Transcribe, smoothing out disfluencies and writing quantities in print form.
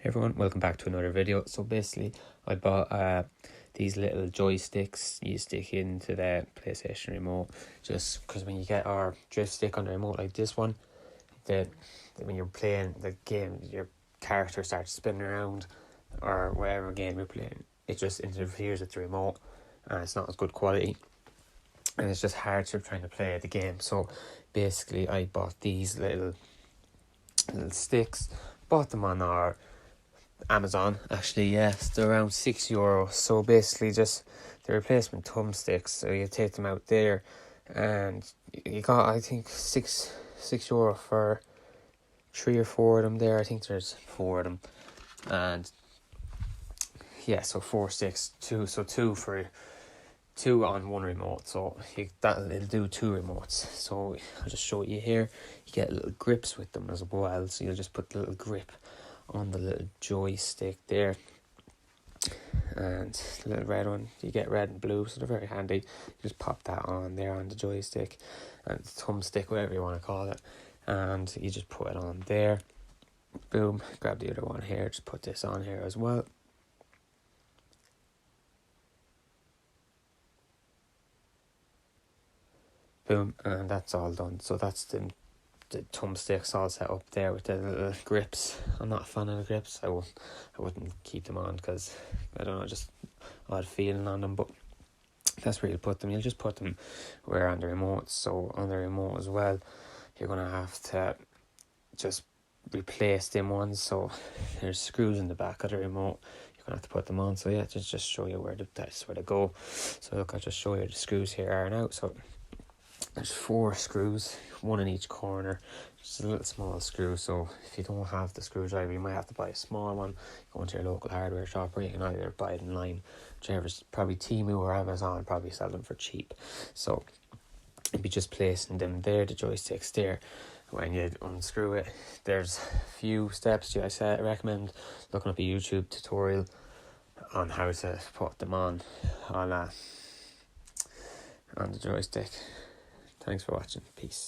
Hey everyone, welcome back to another video. So basically I bought these little joysticks you stick into the PlayStation remote, just because when you get our drift stick on the remote like this one, when you're playing the game, your character starts spinning around, or whatever game you're playing, it just interferes with the remote and it's not as good quality and it's just hard to trying to play the game. So basically I bought these little sticks, bought them on our Amazon, actually. Yes, they're around €6. So basically just the replacement thumbsticks. So you take them out there and you got, I think, €6 for 3 or 4 of them there. I think there's 4 of them, and yeah, so 4 sticks, two on one remote, so it'll do 2 remotes. So I'll just show you here. You get little grips with them as well, so you'll just put the little grip on the little joystick there, and the little red one, you get red and blue, so they're very handy. You just pop that on there on the joystick, and thumbstick, whatever you want to call it, and you just put it on there. Boom, grab the other one here, just put this on here as well. Boom, and that's all done. So that's the thumbsticks all set up there with the little grips. I'm not a fan of the grips. I wouldn't keep them on because I don't know, just odd feeling on them. But that's where you'll put them. You'll just put them where on the remote. So on the remote as well, you're gonna have to just replace them ones. So there's screws in the back of the remote. You're gonna have to put them on. So yeah, just show you that's where to go. So look, I'll just show you the screws here are now. So there's 4 screws, 1 in each corner, just a little small screw. So if you don't have the screwdriver, you might have to buy a small one. Go into your local hardware shop, or you can either buy it online, whichever's, probably Temu or Amazon probably sell them for cheap. So you'd be just placing them there, the joysticks there. When you unscrew it, there's a few steps. I recommend looking up a YouTube tutorial on how to put them on the joystick. Thanks for watching. Peace.